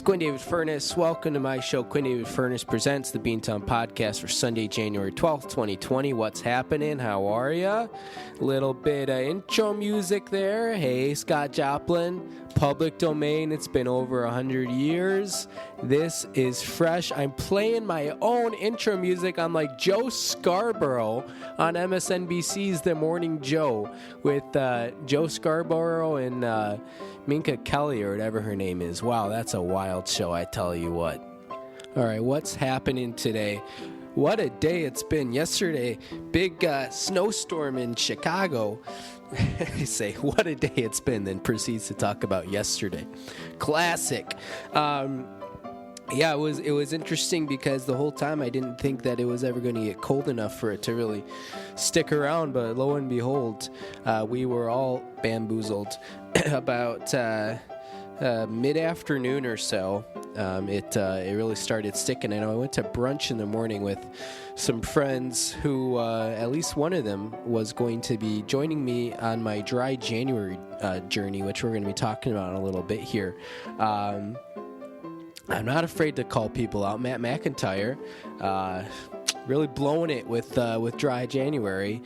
Quinn David Furness. Welcome to my show. Quinn David Furness presents the Beantown podcast for Sunday, January 12th, 2020. What's happening? How are ya? Little bit of intro music there. Hey, Scott Joplin. Public domain. It's been over 100 years. This is fresh. I'm playing my own intro music. I'm like Joe Scarborough on MSNBC's The Morning Joe with Joe Scarborough and Minka Kelly or whatever her name is. Wow, that's a wild show, I tell you what. All right, what's happening today? What a day it's been. Yesterday, big snowstorm in Chicago. I say, what a day it's been, then proceeds to talk about yesterday. Classic. Yeah, it was interesting because the whole time I didn't think that it was ever going to get cold enough for it to really stick around, but lo and behold, we were all bamboozled. About mid-afternoon or so, it really started sticking. I know I went to brunch in the morning with some friends who, at least one of them, was going to be joining me on my dry January journey, which we're going to be talking about in a little bit here. I'm not afraid to call people out. Matt McIntyre, really blowing it with dry January.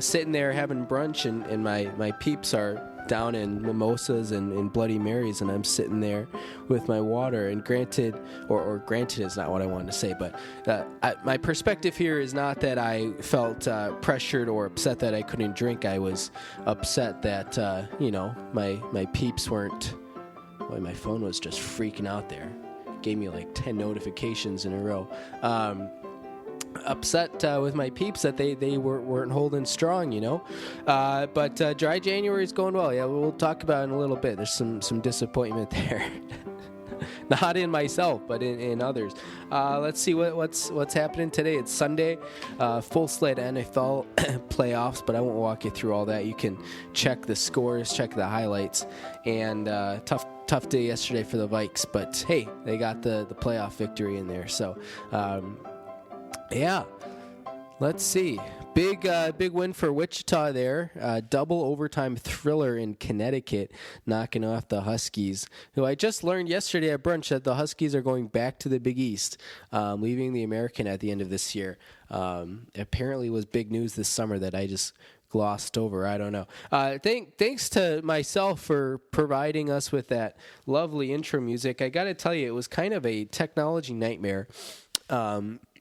Sitting there having brunch, and my peeps are down in mimosas and Bloody Marys, and I'm sitting there with my water. And granted, or granted is not what I wanted to say, but my perspective here is not that I felt pressured or upset that I couldn't drink. I was upset that my peeps weren't. Boy, my phone was just freaking out there. Gave me like 10 notifications in a row. Upset with my peeps that they weren't holding strong, but dry January is going well. Yeah, we'll talk about it in a little bit. There's some disappointment there. Not in myself, but in others. Let's see what's happening today. It's Sunday, full slate NFL playoffs, but I won't walk you through all that. You can check the scores, check the highlights, and tough day yesterday for the Vikes, but hey, they got the playoff victory in there. So, yeah, let's see. Big win for Wichita there. Double overtime thriller in Connecticut, knocking off the Huskies, who I just learned yesterday at brunch that the Huskies are going back to the Big East, leaving the American at the end of this year. Apparently was big news this summer that I just glossed over. I don't know. Thanks to myself for providing us with that lovely intro music. I got to tell you, it was kind of a technology nightmare.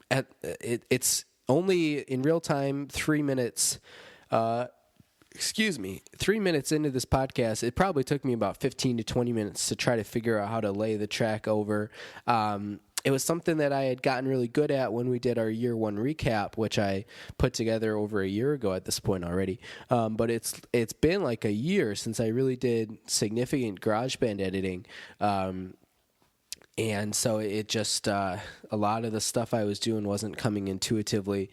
It's only in real time 3 minutes. 3 minutes into this podcast. It probably took me about 15 to 20 minutes to try to figure out how to lay the track over. It was something that I had gotten really good at when we did our year one recap, which I put together over a year ago at this point already. But it's been like a year since I really did significant GarageBand editing. And so it just, a lot of the stuff I was doing wasn't coming intuitively.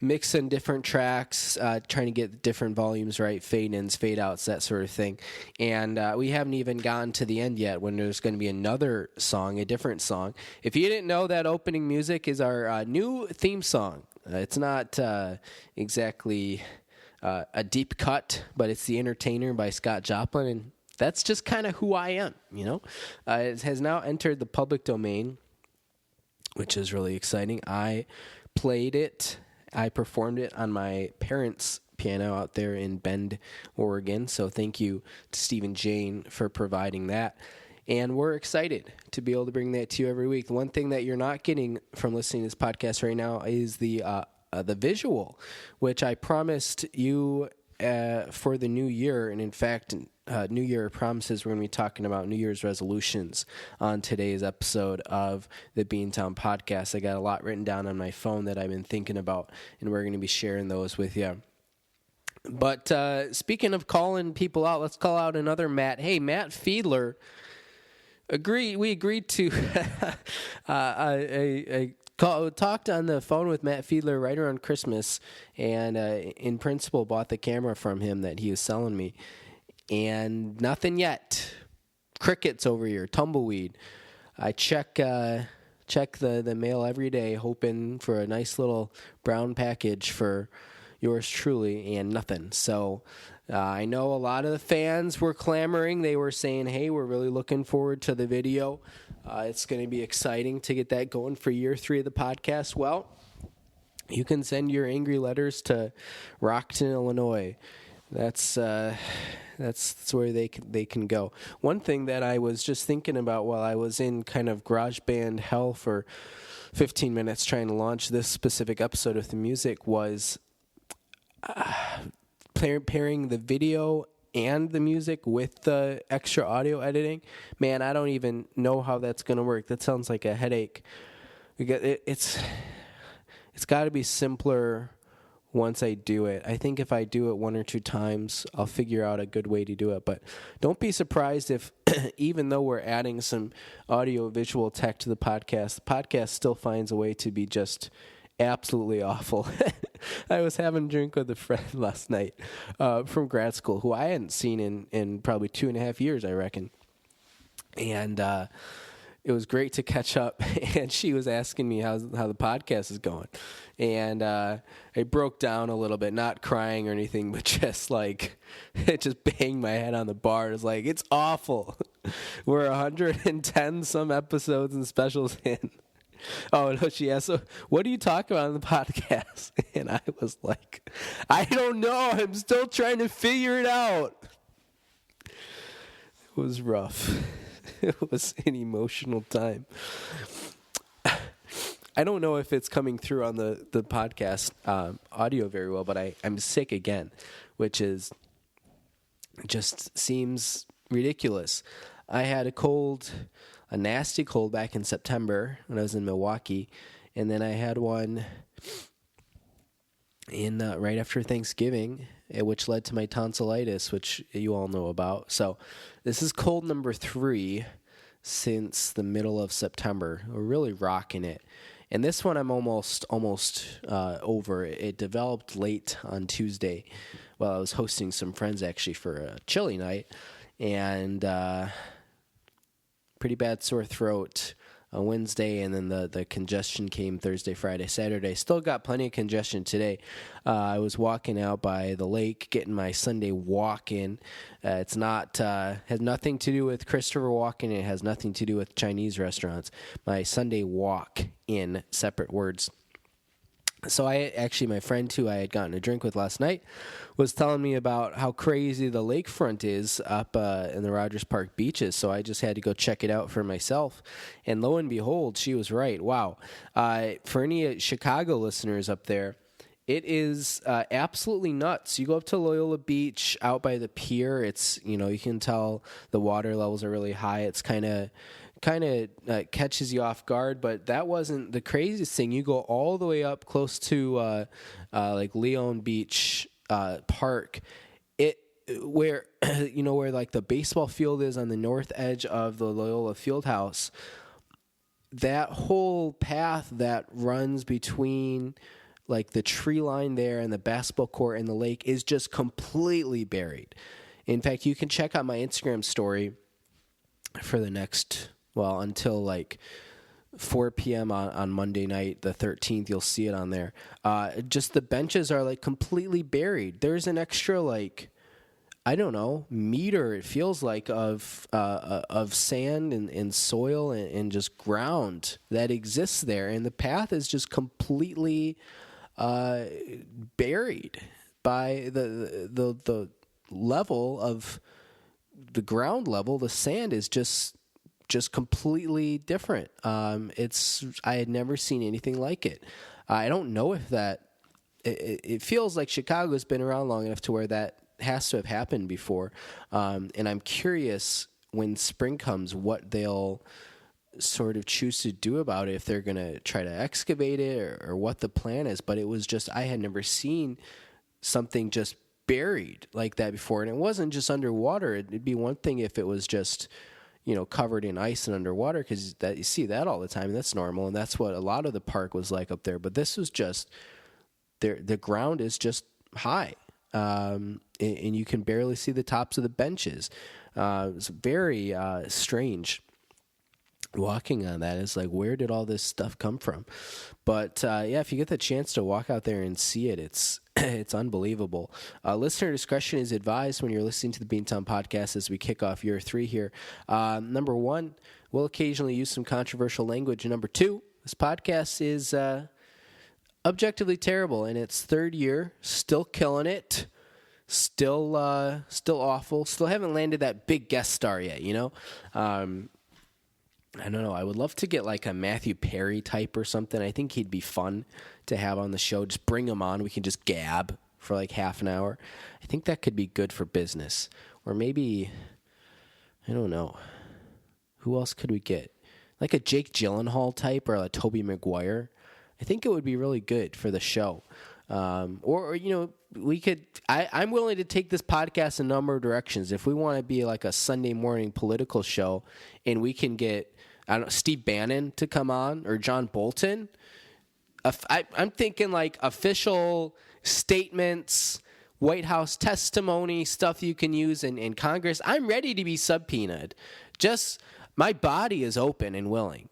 Mixing different tracks, trying to get different volumes right, fade-ins, fade-outs, that sort of thing. And we haven't even gotten to the end yet when there's going to be another song, a different song. If you didn't know, that opening music is our new theme song. It's not exactly a deep cut, but it's The Entertainer by Scott Joplin, and that's just kind of who I am, It has now entered the public domain, which is really exciting. I played it. I performed it on my parents' piano out there in Bend, Oregon. So thank you to Steve and Jane for providing that. And we're excited to be able to bring that to you every week. The one thing that you're not getting from listening to this podcast right now is the visual, which I promised you for the new year. And in fact, New Year promises, we're going to be talking about New Year's resolutions on today's episode of the Beantown podcast. I got a lot written down on my phone that I've been thinking about, and we're going to be sharing those with you. But speaking of calling people out, let's call out another Matt. Hey, Matt Fiedler. We agreed to talked on the phone with Matt Fiedler right around Christmas, and in principle bought the camera from him that he was selling me. And nothing yet. Crickets over here, tumbleweed. I check the mail every day, hoping for a nice little brown package for yours truly, and nothing. So I know a lot of the fans were clamoring. They were saying, hey, we're really looking forward to the video. It's going to be exciting to get that going for year 3 of the podcast. Well, you can send your angry letters to Rockton, Illinois. That's where they can go. One thing that I was just thinking about while I was in kind of GarageBand hell for 15 minutes trying to launch this specific episode of the music was pairing the video and the music with the extra audio editing. Man, I don't even know how that's going to work. That sounds like a headache. It's got to be simpler once I do it. I think if I do it 1 or 2 times, I'll figure out a good way to do it. But don't be surprised if, even though we're adding some audio-visual tech to the podcast still finds a way to be just absolutely awful. I was having a drink with a friend last night from grad school who I hadn't seen in probably 2.5 years, I reckon. And it was great to catch up, and she was asking me how the podcast is going. And I broke down a little bit, not crying or anything, but just like, it just banged my head on the bar. It's like, it's awful. We're 110 some episodes and specials in. Oh, no, she asked, so what do you talk about on the podcast? And I was like, I don't know. I'm still trying to figure it out. It was rough. It was an emotional time. I don't know if it's coming through on the podcast audio very well, but I'm sick again, which is just seems ridiculous. I had a nasty cold back in September when I was in Milwaukee, and then I had one in right after Thanksgiving, which led to my tonsillitis, which you all know about. So this is cold number 3 since the middle of September. We're really rocking it. And this one I'm almost over. It developed late on Tuesday while I was hosting some friends actually for a chili night. And pretty bad sore throat on Wednesday, and then the congestion came Thursday, Friday, Saturday. Still got plenty of congestion today. I was walking out by the lake, getting my Sunday walk in. It's not has nothing to do with Christopher Walken. It has nothing to do with Chinese restaurants. My Sunday walk in, separate words. So my friend who I had gotten a drink with last night was telling me about how crazy the lakefront is up in the Rogers Park beaches. So I just had to go check it out for myself. And lo and behold, she was right. Wow. For any Chicago listeners up there, it is absolutely nuts. You go up to Loyola Beach out by the pier. It's, you can tell the water levels are really high. It's kind of catches you off guard, but that wasn't the craziest thing. You go all the way up close to like Leon Beach Park, where where like the baseball field is on the north edge of the Loyola Fieldhouse. That whole path that runs between like the tree line there and the basketball court and the lake is just completely buried. In fact, you can check out my Instagram story for the next, until like 4 p.m. on Monday night, the 13th, you'll see it on there. Just the benches are like completely buried. There's an extra meter, it feels like, of sand and soil and just ground that exists there. And the path is just completely buried by the level of the ground level. The sand is just completely different. I had never seen anything like it. I don't know if it feels like Chicago's been around long enough to where that has to have happened before. And I'm curious when spring comes what they'll sort of choose to do about it, if they're going to try to excavate it or what the plan is. But it was just, I had never seen something just buried like that before. And it wasn't just underwater. It'd be one thing if it was just, covered in ice and underwater, because that you see that all the time, and that's normal, and that's what a lot of the park was like up there. But this was just, the ground is just high, and you can barely see the tops of the benches. It's very strange walking on that. It's like, where did all this stuff come from? But if you get the chance to walk out there and see it, It's unbelievable. Listener discretion is advised when you're listening to the Beantown podcast as we kick off year 3 here. Number 1, we'll occasionally use some controversial language. Number 2, this podcast is objectively terrible in its 3rd year, still killing it, still awful, still haven't landed that big guest star yet, you know? I don't know. I would love to get like a Matthew Perry type or something. I think he'd be fun to have on the show. Just bring him on. We can just gab for like half an hour. I think that could be good for business. Or maybe, I don't know. Who else could we get? Like a Jake Gyllenhaal type or a Tobey Maguire. I think it would be really good for the show. Or you know, we could. I'm willing to take this podcast a number of directions. If we want to be like a Sunday morning political show, and we can get, I don't know, Steve Bannon to come on or John Bolton. I'm thinking like official statements, White House testimony, stuff you can use in Congress. I'm ready to be subpoenaed. Just my body is open and willing.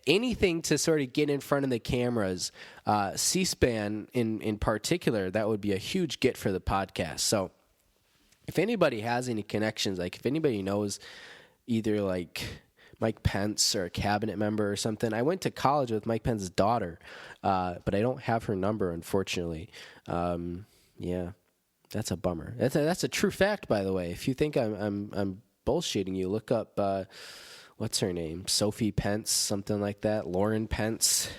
Anything to sort of get in front of the cameras, C-SPAN in particular, that would be a huge get for the podcast. So if anybody has any connections, like if anybody knows either like Mike Pence or a cabinet member or something. I went to college with Mike Pence's daughter, but I don't have her number, unfortunately. Yeah, that's a bummer. That's a true fact, by the way. If you think I'm bullshitting you, look up what's her name? Sophie Pence, something like that. Lauren Pence,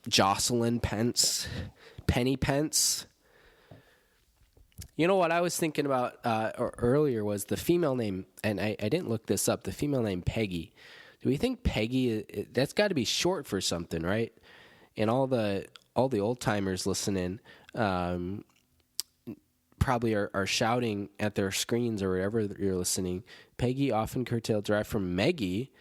Jocelyn Pence, Penny Pence. You know what I was thinking about earlier was the female name, and I didn't look this up, the female name Peggy. Do we think Peggy, that's got to be short for something, right? And all the old-timers listening probably are shouting at their screens or wherever you're listening. Peggy, often curtailed, derived from Meggie.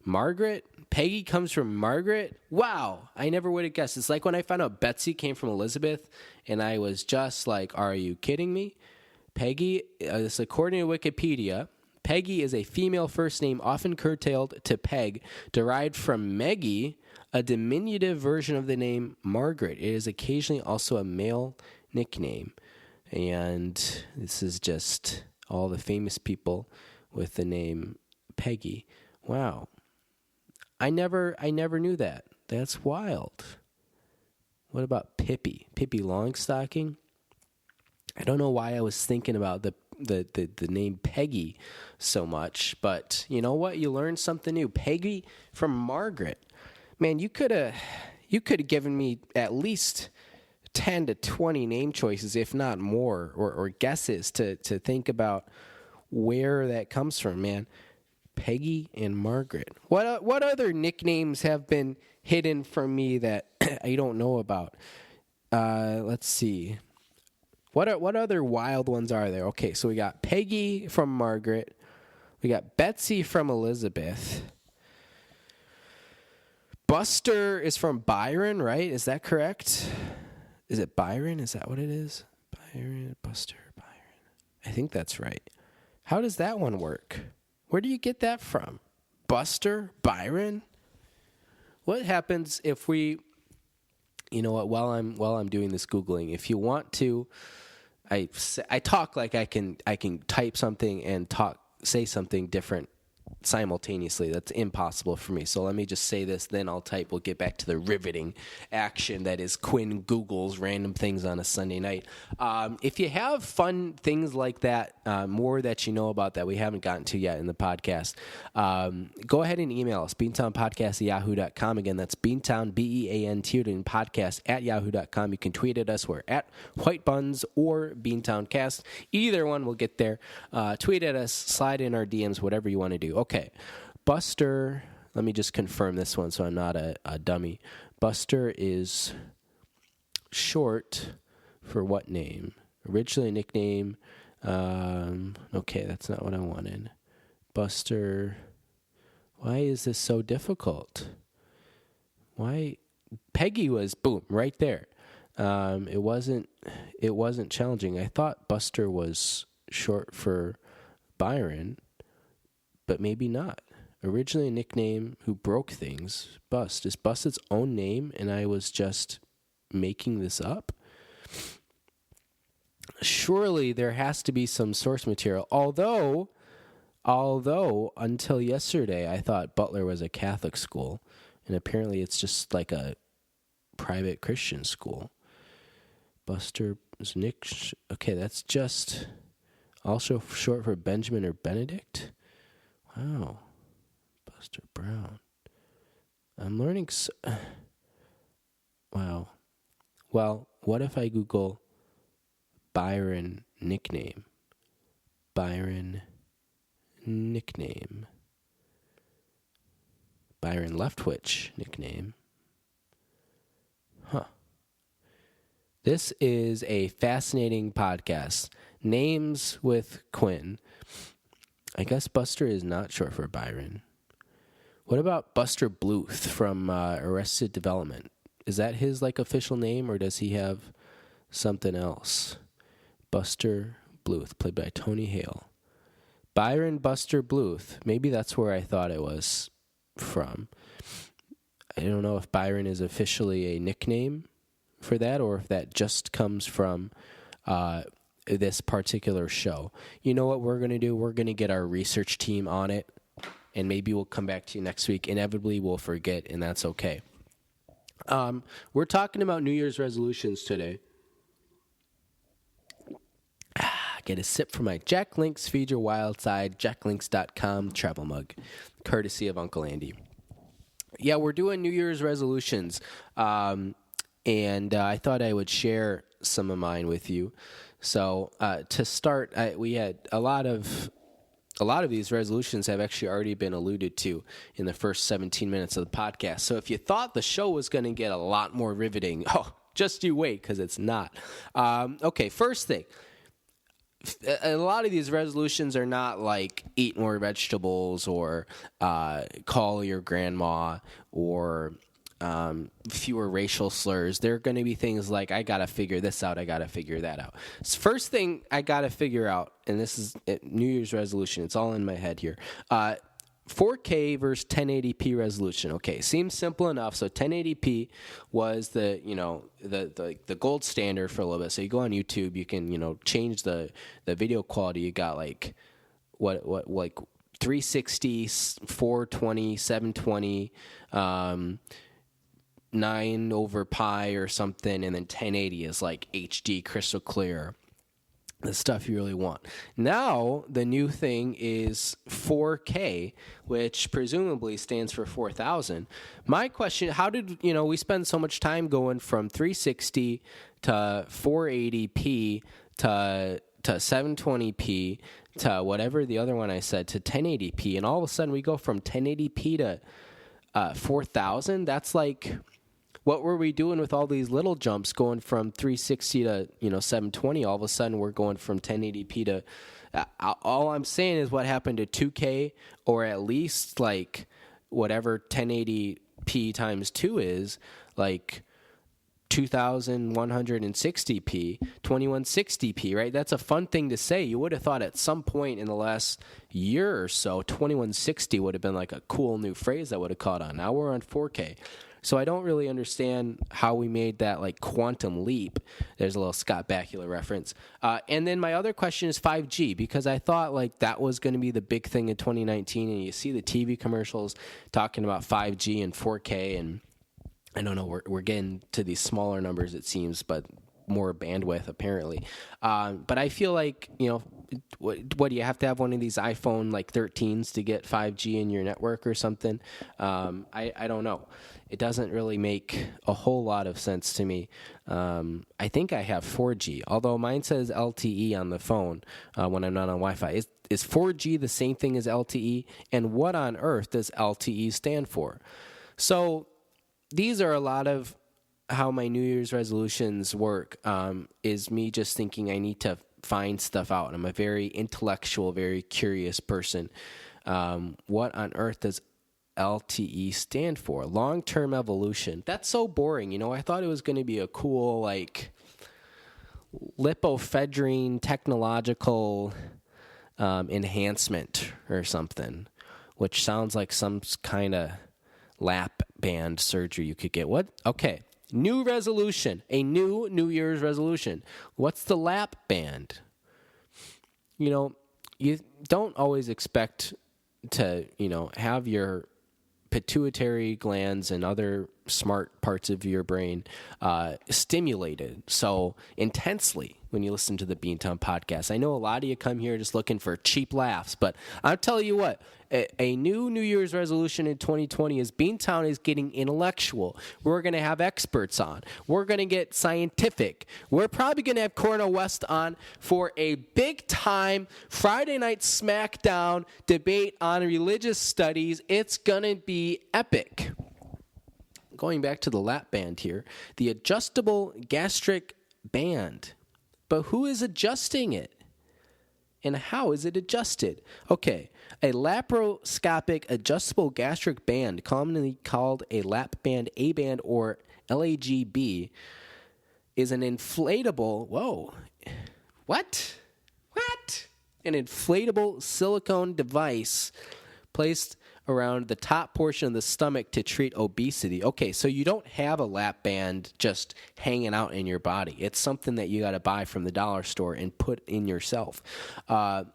Margaret? Peggy comes from Margaret? Wow, I never would have guessed. It's like when I found out Betsy came from Elizabeth, and I was just like, are you kidding me? Peggy, this according to Wikipedia, Peggy is a female first name often curtailed to Peg, derived from Meggie, a diminutive version of the name Margaret. It is occasionally also a male nickname. And this is just all the famous people with the name Peggy. Wow. I never knew that. That's wild. What about Pippi? Pippi Longstocking? I don't know why I was thinking about the name Peggy so much, but you know what? You learn something new. Peggy from Margaret. Man, you could have given me at least 10 to 20 name choices, if not more, or guesses to think about where that comes from, man. Peggy and Margaret. What other nicknames have been hidden from me that I don't know about? Let's see. What other wild ones are there? Okay, so we got Peggy from Margaret. We got Betsy from Elizabeth. Buster is from Byron, right? Is that correct? Is it Byron? Is that what it is? Byron, Buster, Byron. I think that's right. How does that one work? Where do you get that from? Buster? Byron? What happens if we, you know what, while I'm doing this Googling, if you want to, I talk like I can type something and say something different simultaneously. That's impossible for me. So let me just say this, then I'll type. We'll get back to the riveting action that is Quinn Googles random things on a Sunday night. If you have fun things like that, more that you know about that we haven't gotten to yet in the podcast, go ahead and email us, beantownpodcast@yahoo.com. Again, that's Beantown, Beantown podcast @yahoo.com. You can tweet at us. We're at White Buns or Beantowncast. Either one will get there. Tweet at us, slide in our DMs, whatever you want to do. Okay, Buster, let me just confirm this one so I'm not a dummy. Buster is short for what name? Originally a nickname. Okay, that's not what I wanted. Buster, why is this so difficult? Why? Peggy was, boom, right there. It wasn't challenging. I thought Buster was short for Byron, but maybe not. Originally a nickname who broke things. Bust. Is Bust its own name? And I was just making this up? Surely there has to be some source material. Although until yesterday, I thought Butler was a Catholic school, and apparently it's just like a private Christian school. Buster Nick. Okay, that's just also short for Benjamin or Benedict. Wow, Buster Brown. I'm learning. Wow. Well, what if I Google Byron nickname? Byron nickname. Byron Leftwich nickname. Huh. This is a fascinating podcast. Names with Quinn. I guess Buster is not short for Byron. What about Buster Bluth from Arrested Development? Is that his official name, or does he have something else? Buster Bluth, played by Tony Hale. Byron Buster Bluth. Maybe that's where I thought it was from. I don't know if Byron is officially a nickname for that, or if that just comes from this particular show. You know what we're going to do? We're going to get our research team on it, and maybe we'll come back to you next week. Inevitably, we'll forget, and that's okay. We're talking about New Year's resolutions today. Get a sip from my Jack Links Feed Your Wild Side, jacklinks.com travel mug, courtesy of Uncle Andy. Yeah, we're doing New Year's resolutions, and I thought I would share some of mine with you. So to start, we had a lot of these resolutions have actually already been alluded to in the first 17 minutes of the podcast. So if you thought the show was going to get a lot more riveting, just you wait, because it's not. Okay, first thing. A lot of these resolutions are not like eat more vegetables or call your grandma or fewer racial slurs. They're going to be things like, I got to figure this out, I got to figure that out. So first thing I got to figure out, and this is New Year's resolution, it's all in my head here, 4K versus 1080p resolution. Okay, seems simple enough. So 1080p was the gold standard for a little bit. So you go on YouTube, you can change the video quality. You got like 360, 420, 720, 9 over pi or something, and then 1080 is like HD crystal clear. The stuff you really want. Now, the new thing is 4K, which presumably stands for 4,000. My question, how did, we spend so much time going from 360 to 480p to 720p to whatever the other one I said, to 1080p, and all of a sudden we go from 1080p to 4,000? That's like... What were we doing with all these little jumps going from 360 to 720? All of a sudden, we're going from 1080p to. All I'm saying is what happened to 2K, or at least like whatever 1080p times 2 is, like 2160p, 2160p, right? That's a fun thing to say. You would have thought at some point in the last year or so, 2160 would have been like a cool new phrase that would have caught on. Now we're on 4K. So I don't really understand how we made that like quantum leap. There's a little Scott Bakula reference. And then my other question is 5G, because I thought like that was going to be the big thing in 2019. And you see the TV commercials talking about 5G and 4K, and I don't know, we're getting to these smaller numbers, it seems, but more bandwidth apparently. But I feel like, what do you have to have one of these iPhone like 13s to get 5G in your network or something? I don't know. It doesn't really make a whole lot of sense to me. I think I have 4G, although mine says LTE on the phone when I'm not on Wi-Fi. Is 4G the same thing as LTE? And what on earth does LTE stand for? So these are a lot of how my New Year's resolutions work, is me just thinking I need to find stuff out. I'm a very intellectual, very curious person. What on earth does LTE stand for? Long-term evolution. That's so boring. I thought it was going to be a cool, like, lipofedrine technological enhancement or something, which sounds like some kind of lap band surgery you could get. What? Okay. new resolution, a new New Year's resolution. What's the lap band? You know, you don't always expect to, have your pituitary glands and other smart parts of your brain stimulated so intensely when you listen to the Beantown podcast. I know a lot of you come here just looking for cheap laughs, but I'll tell you what, a new New Year's resolution in 2020 is Beantown is getting intellectual. We're going to have experts on. We're going to get scientific. We're probably going to have Cornel West on for a big-time Friday night SmackDown debate on religious studies. It's going to be epic. Going back to the lap band here, the adjustable gastric band. But who is adjusting it? And how is it adjusted? Okay, a laparoscopic adjustable gastric band, commonly called a lap band, A band, or LAGB, is an inflatable, what? An inflatable silicone device placed around the top portion of the stomach to treat obesity. Okay, so you don't have a lap band just hanging out in your body. It's something that you got to buy from the dollar store and put in yourself. To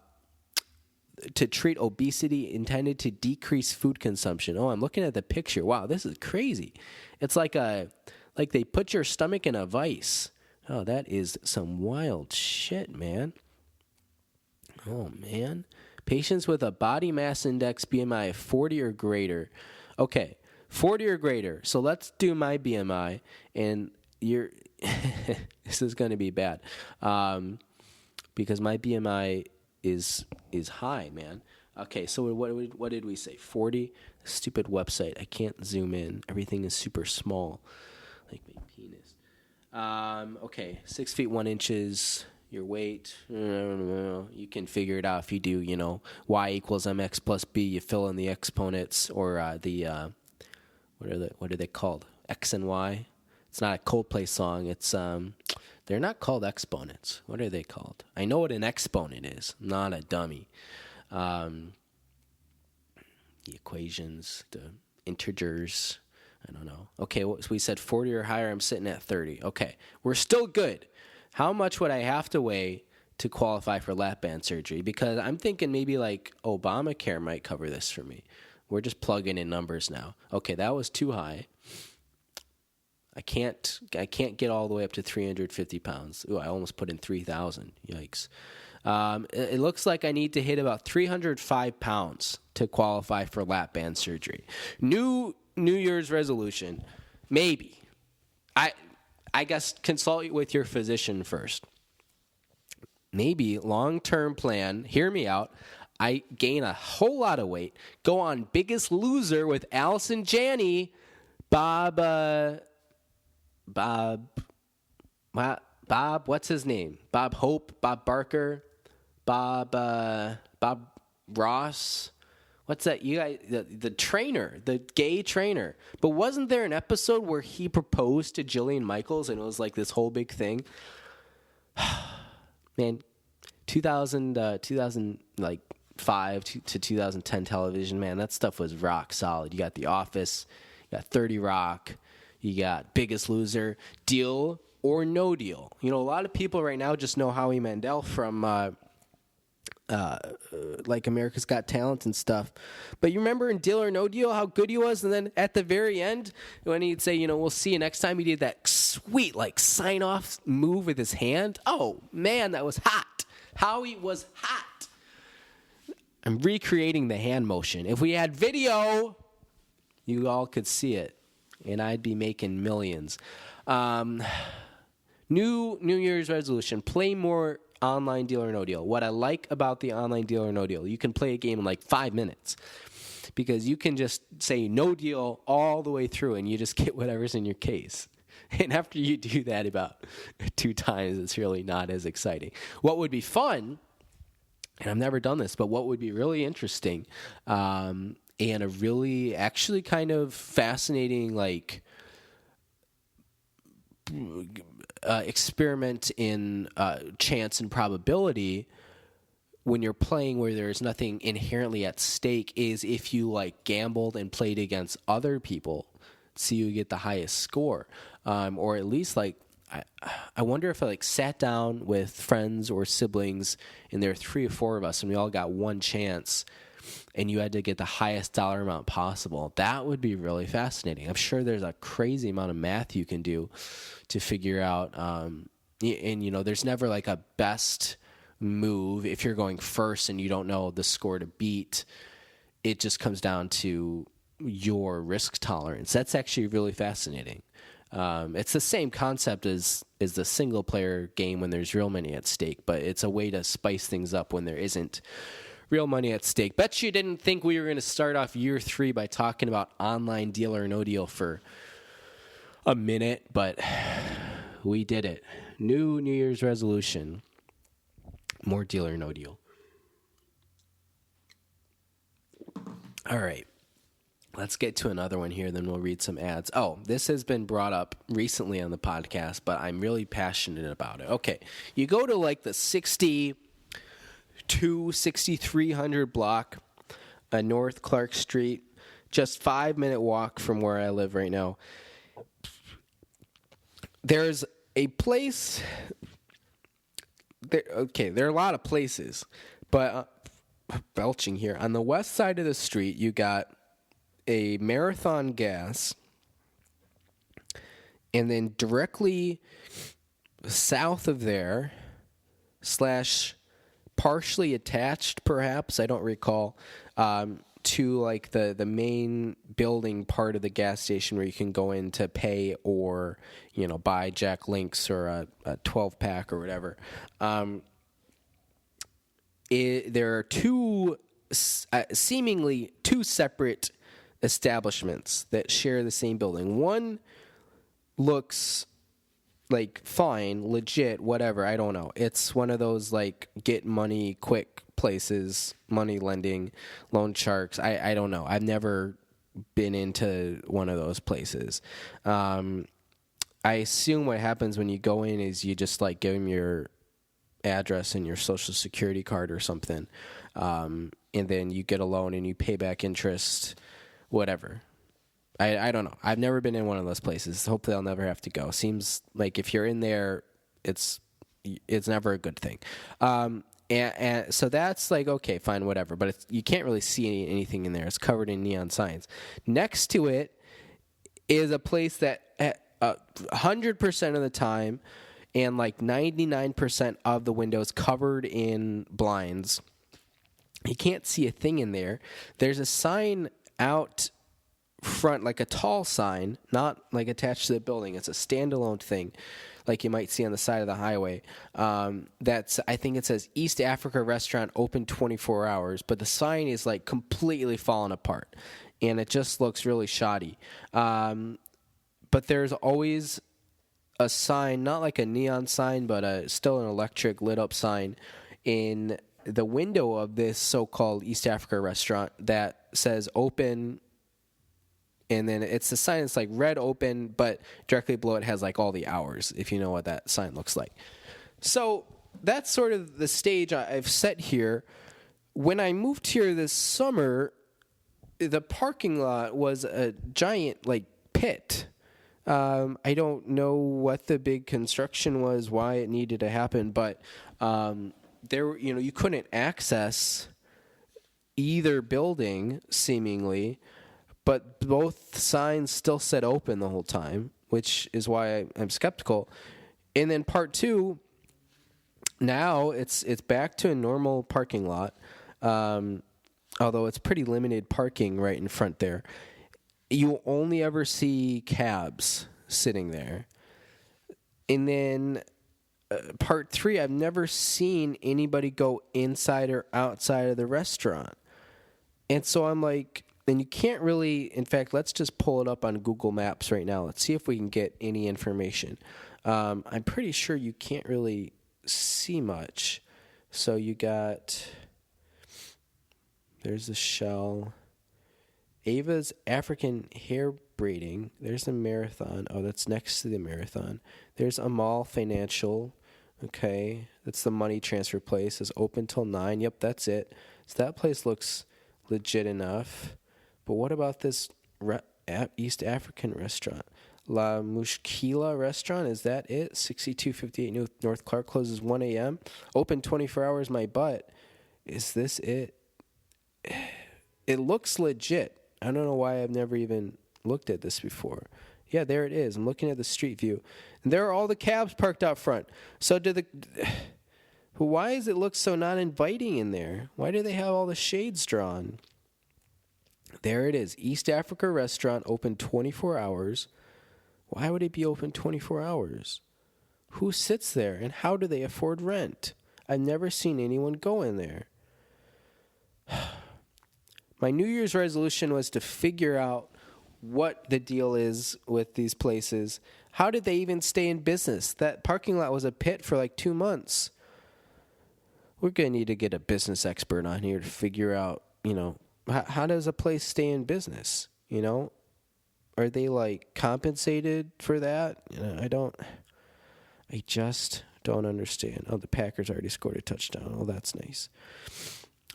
treat obesity, intended to decrease food consumption. Oh, I'm looking at the picture. Wow, this is crazy. It's like they put your stomach in a vice. Oh, that is some wild shit, man. Oh, man. Patients with a body mass index BMI of 40 or greater. Okay, 40 or greater. So let's do my BMI, and this is going to be bad because my BMI is high, man. Okay, so what did we say? 40? Stupid website. I can't zoom in. Everything is super small, like my penis. Okay, 6 feet 1 inches. Your weight, you can figure it out if you do, y equals mx plus b. You fill in the exponents or what are they called? X and Y. It's not a Coldplay song. It's they're not called exponents. What are they called? I know what an exponent is. I'm not a dummy. The equations, the integers. I don't know. Okay, so we said 40 or higher. I'm sitting at 30. Okay, we're still good. How much would I have to weigh to qualify for lap band surgery? Because I'm thinking maybe like Obamacare might cover this for me. We're just plugging in numbers now. Okay, that was too high. I can't get all the way up to 350 pounds. Ooh, I almost put in 3,000. Yikes. It looks like I need to hit about 305 pounds to qualify for lap band surgery. New Year's resolution, maybe. I guess consult with your physician first. Maybe long-term plan, hear me out, I gain a whole lot of weight, go on Biggest Loser with Allison Janney, Bob, what's his name? Bob Hope, Bob Barker, Bob Ross. What's that? You guys, the trainer, the gay trainer. But wasn't there an episode where he proposed to Jillian Michaels and it was like this whole big thing? Man, 2005 to 2010 television, man, that stuff was rock solid. You got The Office, you got 30 Rock, you got Biggest Loser, Deal or No Deal. A lot of people right now just know Howie Mandel from like America's Got Talent and stuff. But you remember in Deal or No Deal how good he was? And then at the very end, when he'd say, we'll see you next time, he did that sweet, like, sign-off move with his hand. Oh, man, that was hot. Howie was hot. I'm recreating the hand motion. If we had video, you all could see it, and I'd be making millions. New Year's resolution, play more online Deal or No Deal. What I like about the online Deal or No Deal, you can play a game in like 5 minutes because you can just say no deal all the way through and you just get whatever's in your case. And after you do that about 2 times, it's really not as exciting. What would be fun, and I've never done this, but what would be really interesting and a really actually kind of fascinating like experiment in chance and probability when you're playing where there's nothing inherently at stake is if you like gambled and played against other people see who get the highest score, or at least like I wonder if I like sat down with friends or siblings, and there are 3 or 4 of us, and we all got one chance, and you had to get the highest dollar amount possible. That would be really fascinating. I'm sure there's a crazy amount of math you can do to figure out. And there's never like a best move if you're going first and you don't know the score to beat. It just comes down to your risk tolerance. That's actually really fascinating. It's the same concept as the single player game when there's real money at stake, but it's a way to spice things up when there isn't real money at stake. Bet you didn't think we were going to start off year 3 by talking about online Deal or No Deal for a minute, but we did it. New Year's resolution. More Deal or No Deal. All right. Let's get to another one here, then we'll read some ads. Oh, this has been brought up recently on the podcast, but I'm really passionate about it. Okay, you go to like the 6300 block, North Clark Street, just 5-minute walk from where I live right now. There's a place. There are a lot of places, but belching here. On the west side of the street, you got a Marathon Gas, and then directly south of there, / partially attached, perhaps, I don't recall, to like the main building part of the gas station where you can go in to pay or, buy Jack Links or a 12-pack or whatever. There are seemingly two separate establishments that share the same building. One looks like fine, legit, whatever, I don't know. It's one of those like get money quick places, money lending, loan sharks. I don't know. I've never been into one of those places. I assume what happens when you go in is you just like give them your address and your social security card or something, and then you get a loan and you pay back interest, whatever. I don't know. I've never been in one of those places. Hopefully I'll never have to go. Seems like if you're in there, it's never a good thing. And so that's like, okay, fine, whatever. But you can't really see anything in there. It's covered in neon signs. Next to it is a place that 100% of the time and like 99% of the windows covered in blinds. You can't see a thing in there. There's a sign out front, like a tall sign, not like attached to the building. It's a standalone thing, like you might see on the side of the highway. I think it says East Africa Restaurant open 24 hours, but the sign is like completely fallen apart, and it just looks really shoddy. But there's always a sign, not like a neon sign, but still an electric lit up sign in the window of this so-called East Africa Restaurant that says open. And then it's the sign that's like red open, but directly below it has like all the hours, if you know what that sign looks like. So that's sort of the stage I've set here. When I moved here this summer, the parking lot was a giant like pit. I don't know what the big construction was, why it needed to happen, but there, you couldn't access either building seemingly. But both signs still said open the whole time, which is why I'm skeptical. And then part 2, now it's back to a normal parking lot, although it's pretty limited parking right in front there. You only ever see cabs sitting there. And then part 3, I've never seen anybody go inside or outside of the restaurant. And so I'm like... And you can't really, in fact, let's just pull it up on Google Maps right now. Let's see if we can get any information. I'm pretty sure you can't really see much. So you got, there's the Shell. Ava's African Hair Braiding. There's the Marathon. Oh, that's next to the Marathon. There's Amal Financial. Okay, that's the money transfer place. It's open till 9. Yep, that's it. So that place looks legit enough. But what about this East African restaurant. La Mushkila restaurant, is that it? 6258 North Clark, closes 1 a.m. Open 24 hours, my butt. Is this it? It looks legit. I don't know why I've never even looked at this before. Yeah, there it is. I'm looking at the street view. And there are all the cabs parked out front. So why does it look so not inviting in there? Why do they have all the shades drawn? There it is. East Africa restaurant, open 24 hours. Why would it be open 24 hours? Who sits there, and how do they afford rent? I've never seen anyone go in there. My New Year's resolution was to figure out what the deal is with these places. How did they even stay in business? That parking lot was a pit for like 2 months. We're going to need to get a business expert on here to figure out, how does a place stay in business? Are they like compensated for that? I just don't understand. Oh, the Packers already scored a touchdown. Oh, that's nice.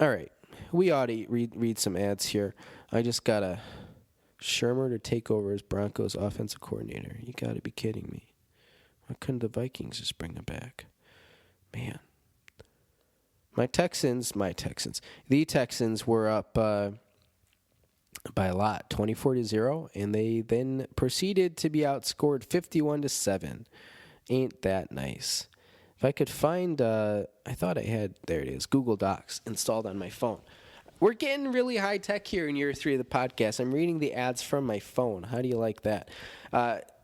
All right. We ought to read some ads here. I just got a Shermer to take over as Broncos offensive coordinator. You got to be kidding me. Why couldn't the Vikings just bring him back? Man. The Texans were up by a lot, 24-0, and they then proceeded to be outscored 51-7. Ain't that nice? If I could find, I thought I had, there it is, Google Docs installed on my phone. We're getting really high tech here in year 3 of the podcast. I'm reading the ads from my phone. How do you like that?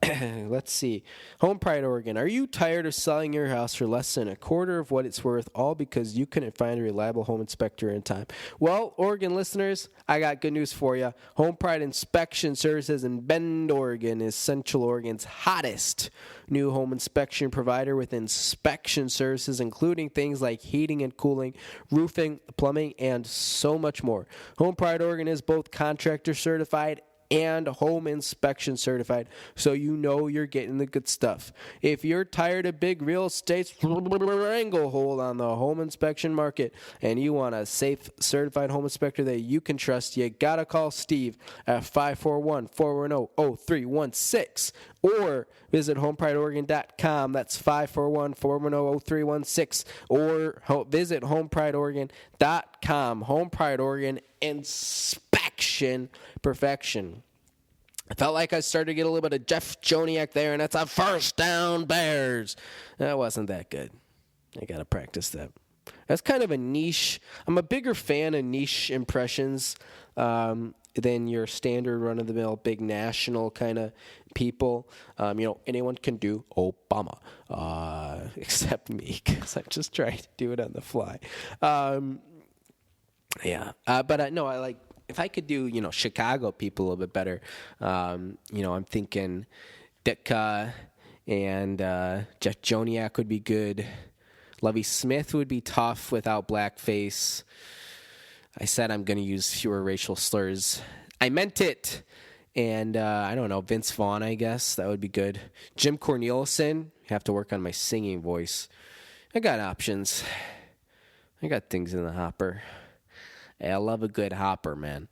Let's see. Home Pride, Oregon. Are you tired of selling your house for less than a quarter of what it's worth, all because you couldn't find a reliable home inspector in time? Well, Oregon listeners, I got good news for you. Home Pride Inspection Services in Bend, Oregon is Central Oregon's hottest new home inspection provider with inspection services, including things like heating and cooling, roofing, plumbing, and so much more. Home Pride, Oregon is both contractor certified and home inspection certified, so you're getting the good stuff. If you're tired of big real estate's stranglehold on the home inspection market and you want a safe, certified home inspector that you can trust, you gotta call Steve at 541-410-0316 or visit homeprideoregon.com. That's 541-410-0316 or visit homeprideoregon.com. Home Pride Oregon inspection perfection. I felt like I started to get a little bit of Jeff Joniak there, and that's a first down Bears. That wasn't that good. I got to practice that. That's kind of a niche. I'm a bigger fan of niche impressions than your standard run-of-the-mill big national kind of people. Anyone can do Obama, except me, because I'm just trying to do it on the fly. But I like, if I could do, Chicago people a little bit better, I'm thinking Ditka and Jeff Joniak would be good. Lovie Smith would be tough without blackface. I said I'm going to use fewer racial slurs. I meant it. And I don't know, Vince Vaughn, I guess. That would be good. Jim Cornelison. Have to work on my singing voice. I got options. I got things in the hopper. I love a good hopper, man.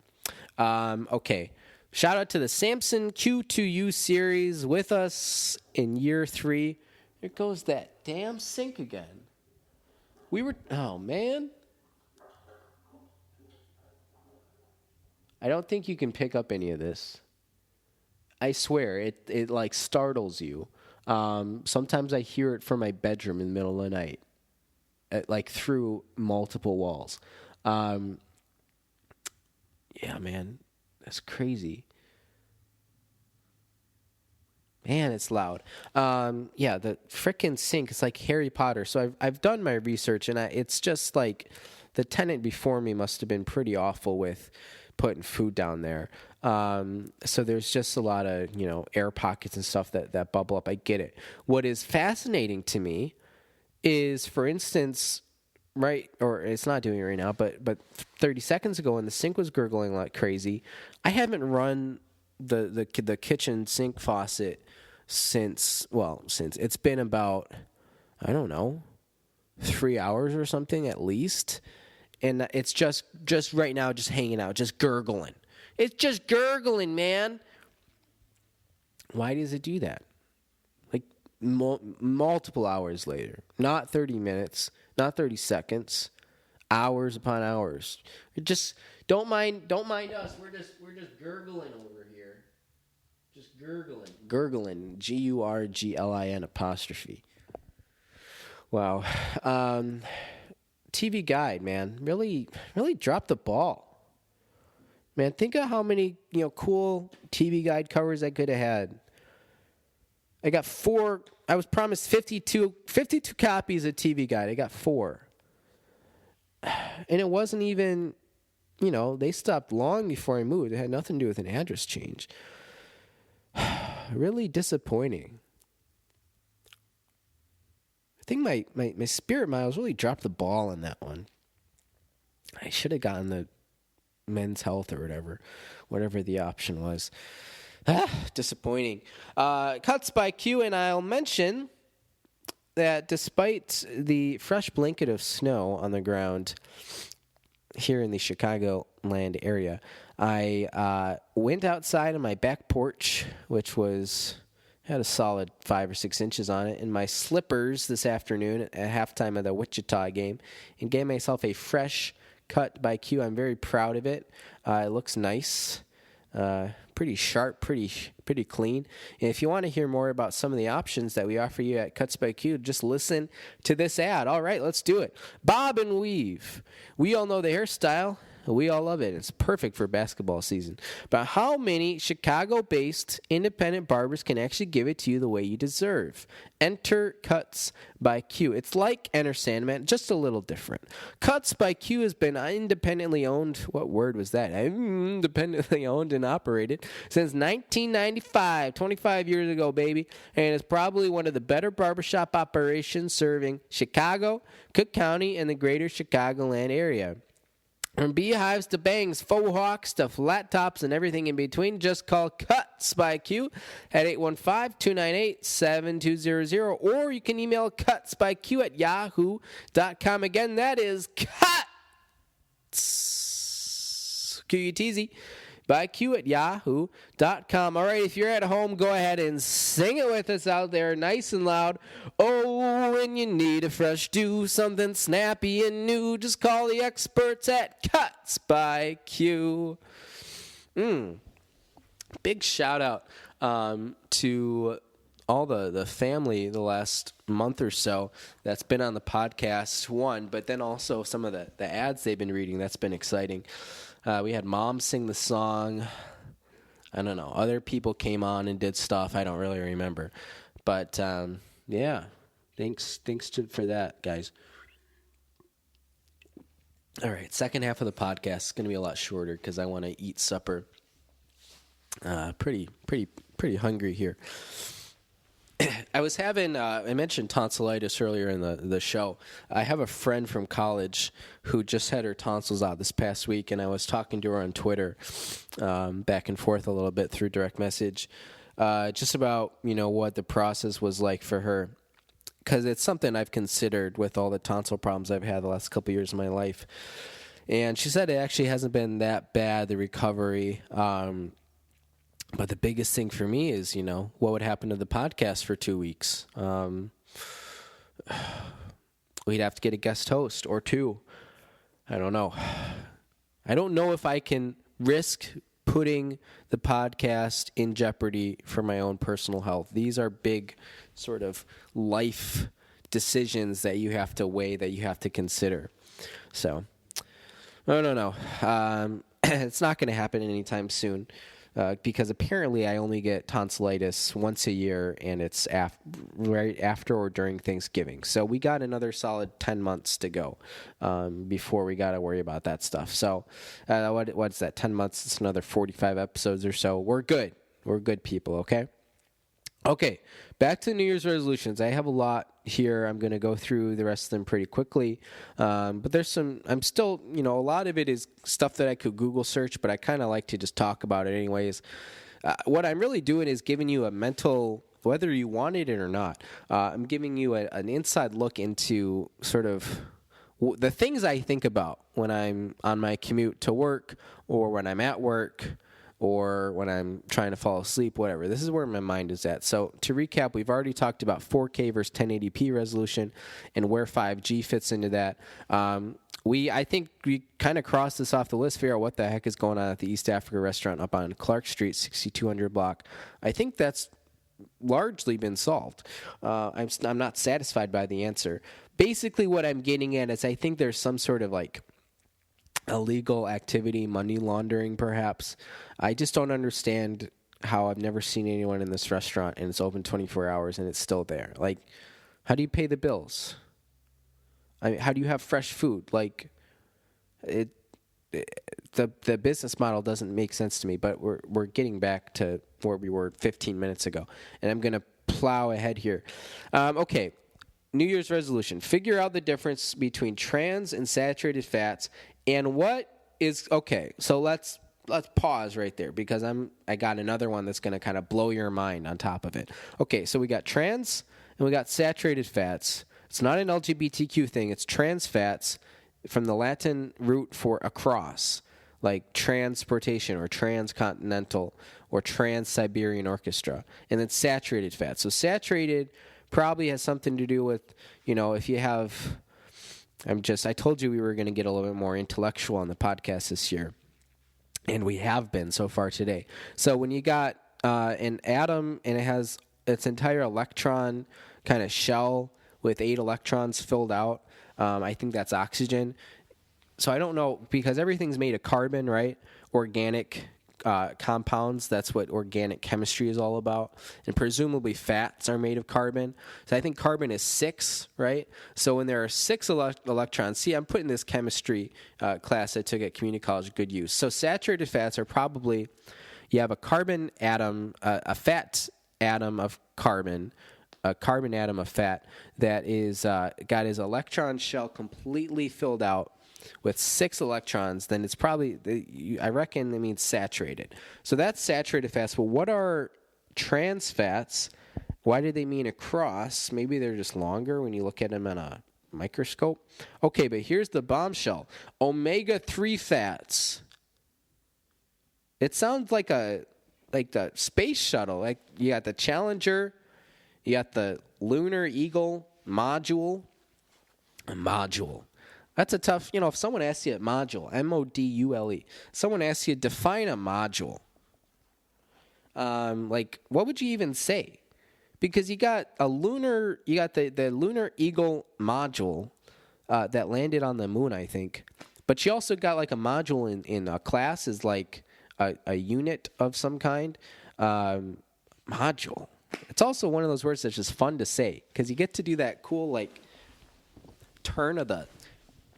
Okay. Shout out to the Samson Q2U series with us in year 3. Here goes that damn sink again. Oh, man. I don't think you can pick up any of this. I swear, it like startles you. Sometimes I hear it from my bedroom in the middle of the night, like through multiple walls. Yeah, man, that's crazy. Man, it's loud. The frickin' sink is like Harry Potter. So I've done my research, and it's just like the tenant before me must have been pretty awful with putting food down there. So there's just a lot of, air pockets and stuff that bubble up. I get it. What is fascinating to me is, for instance, right, or it's not doing it right now, but 30 seconds ago when the sink was gurgling like crazy, I haven't run the kitchen sink faucet since it's been about, I don't know, 3 hours or something at least. And it's just right now, just hanging out, just gurgling. It's just gurgling, man. Why does it do that? Like multiple hours later, not 30 minutes, not 30 seconds, hours upon hours. Just don't mind us. We're just gurgling over here. Just gurgling. Gurglin apostrophe. Wow. TV Guide, man, really dropped the ball. Man, think of how many cool TV Guide covers I could have had. I got 4. I was promised 52 copies of TV Guide. I got 4. And it wasn't even, they stopped long before I moved. It had nothing to do with an address change. Really disappointing. I think my Spirit Miles really dropped the ball on that one. I should have gotten the Men's Health or whatever the option was. Disappointing. Cuts by Q, and I'll mention that despite the fresh blanket of snow on the ground here in the Chicagoland area, I went outside on my back porch, which had a solid 5 or 6 inches on it, in my slippers this afternoon at halftime of the Wichita game, and gave myself a fresh cut by Q. I'm very proud of it. It looks nice. Pretty sharp, pretty clean. And if you want to hear more about some of the options that we offer you at Cuts by Q, just listen to this ad. All right, let's do it. Bob and weave. We all know the hairstyle. We all love it. It's perfect for basketball season. But how many Chicago-based independent barbers can actually give it to you the way you deserve? Enter Cuts by Q. It's like Enter Sandman, just a little different. Cuts by Q has been independently owned. What word was that? Independently owned and operated since 1995, 25 years ago, baby. And it's probably one of the better barbershop operations serving Chicago, Cook County, and the greater Chicagoland area. From beehives to bangs, faux hawks to flat tops and everything in between, just call Cuts by Q at 815-298-7200, or you can email cutsbyq@yahoo.com. Again, that is Cuts, Q-U-T-Z, by Q@yahoo.com. All right, if you're at home, go ahead and sing it with us out there nice and loud. Oh, when you need a fresh do, something snappy and new, just call the experts at Cuts by Q. Big shout out to all the family the last month or so that's been on the podcast, but then also some of the ads they've been reading. That's been exciting. We had Mom sing the song. I don't know. Other people came on and did stuff. I don't really remember. But, yeah. Thanks for that, guys. All right. Second half of the podcast is going to be a lot shorter because I want to eat supper. Pretty hungry here. I was having, I mentioned tonsillitis earlier in the show. I have a friend from college who just had her tonsils out this past week, and I was talking to her on Twitter, back and forth a little bit through direct message, just about, what the process was like for her. Because it's something I've considered with all the tonsil problems I've had the last couple of years of my life. And she said it actually hasn't been that bad, the recovery. But the biggest thing for me is, what would happen to the podcast for 2 weeks? We'd have to get a guest host or 2. I don't know. I don't know if I can risk putting the podcast in jeopardy for my own personal health. These are big sort of life decisions that you have to weigh, that you have to consider. So, I don't know. It's not going to happen anytime soon. Because apparently I only get tonsillitis once a year, and it's right after or during Thanksgiving. So we got another solid 10 months to go before we got to worry about that stuff. So what's that, 10 months? It's another 45 episodes or so. We're good. We're good people, okay? Okay, back to New Year's resolutions. I have a lot here. I'm going to go through the rest of them pretty quickly. But there's I'm still, a lot of it is stuff that I could Google search, but I kind of like to just talk about it anyways. What I'm really doing is giving you a mental, whether you wanted it or not, I'm giving you an inside look into sort of the things I think about when I'm on my commute to work or when I'm at work. or when I'm trying to fall asleep, whatever. This is where my mind is at. So to recap, we've already talked about 4K versus 1080p resolution and where 5G fits into that. I think we kind of crossed this off the list, figure out what the heck is going on at the East Africa restaurant up on Clark Street, 6200 block. I think that's largely been solved. I'm not satisfied by the answer. Basically what I'm getting at is I think there's some sort of like illegal activity, money laundering perhaps. I just don't understand how I've never seen anyone in this restaurant and it's open 24 hours and it's still there. Like, how do you pay the bills? I mean, how do you have fresh food? Like, the business model doesn't make sense to me, but we're getting back to where we were 15 minutes ago. And I'm going to plow ahead here. Okay. New Year's resolution. Figure out the difference between trans and saturated fats and what is okay. So let's pause right there because I got another one that's going to kind of blow your mind on top of it. Okay, so we got trans and we got saturated fats. It's not an LGBTQ thing. It's trans fats from the Latin root for across, like transportation or transcontinental or trans-Siberian orchestra. And then saturated fats. So saturated probably has something to do with, if you have, I told you we were going to get a little bit more intellectual on the podcast this year. And we have been so far today. So when you got an atom and it has its entire electron kind of shell with 8 electrons filled out, I think that's oxygen. So I don't know, because everything's made of carbon, right? Organic compounds, that's what organic chemistry is all about. And presumably fats are made of carbon. So I think carbon is 6, right? So when there are 6 electrons, see, I'm putting this chemistry class I took at community college good use. So saturated fats are probably, you have a carbon atom, a fat atom of carbon, a carbon atom of fat that is got his electron shell completely filled out with 6 electrons, then it's probably, I reckon it means saturated. So that's saturated fats. But what are trans fats? Why do they mean across? Maybe they're just longer when you look at them on a microscope. Okay, but here's the bombshell. Omega-3 fats. It sounds like the space shuttle. Like you got the Challenger, you got the Lunar Eagle module. A module. That's a tough, if someone asks you a module, M-O-D-U-L-E, someone asks you, define a module. What would you even say? Because you got the Lunar Eagle module that landed on the moon, I think. But you also got like a module in a class is like a unit of some kind. Module. It's also one of those words that's just fun to say because you get to do that cool like turn of the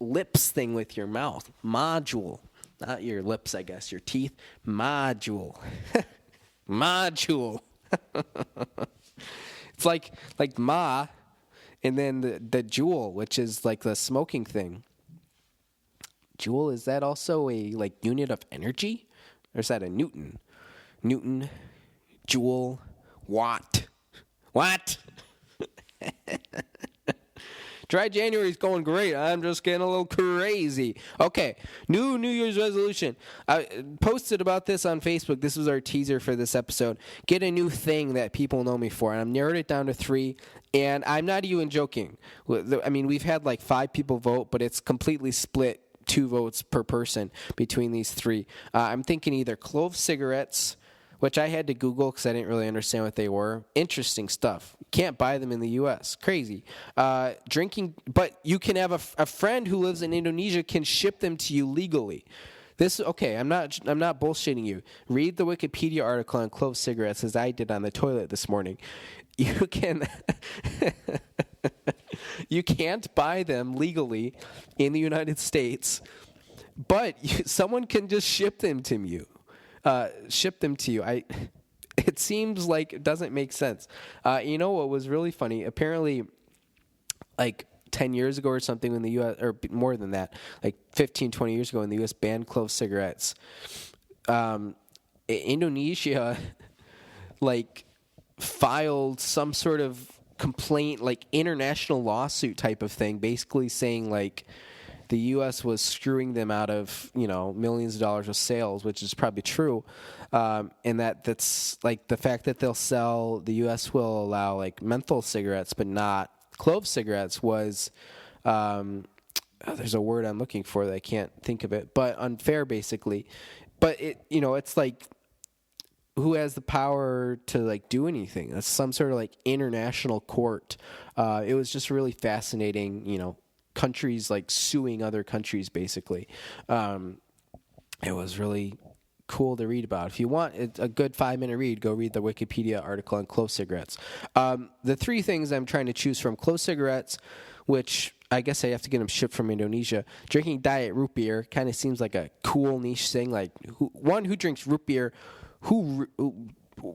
lips thing with your mouth. Module. Not your lips, I guess. Your teeth. Module. Module. It's like ma and then the joule, which is like the smoking thing. Joule, is that also a like unit of energy? Or is that a Newton? Newton, joule, watt. What? Dry January is going great. I'm just getting a little crazy. Okay, New Year's resolution. I posted about this on Facebook. This was our teaser for this episode. Get a new thing that people know me for. And I've narrowed it down to 3. And I'm not even joking. I mean, we've had like 5 people vote, but it's completely split 2 votes per person between these 3. I'm thinking either clove cigarettes, which I had to Google because I didn't really understand what they were. Interesting stuff. Can't buy them in the U.S. Crazy. Drinking, but you can have a friend who lives in Indonesia can ship them to you legally. Okay, I'm not bullshitting you. Read the Wikipedia article on clove cigarettes as I did on the toilet this morning. You can you can't buy them legally in the United States, but someone can just ship them to you. It seems like it doesn't make sense. You know what was really funny? Apparently, like 10 years ago or something in the U.S., or more than that, like 15, 20 years ago in the U.S. banned clove cigarettes. Indonesia, like, filed some sort of complaint, like international lawsuit type of thing, basically saying, like, the U.S. was screwing them out of, millions of dollars of sales, which is probably true. And that's like the fact that the U.S. will allow like menthol cigarettes, but not clove cigarettes was, there's a word I'm looking for that I can't think of it, but unfair basically. But it's like, who has the power to like do anything? That's some sort of like international court. It was just really fascinating, countries like suing other countries basically. It was really cool to read about. If you want a good 5-minute read, go read the Wikipedia article on clove cigarettes. The 3 things I'm trying to choose from: clove cigarettes, which I guess I have to get them shipped from Indonesia. Drinking diet root beer kind of seems like a cool niche thing. Like who drinks root beer?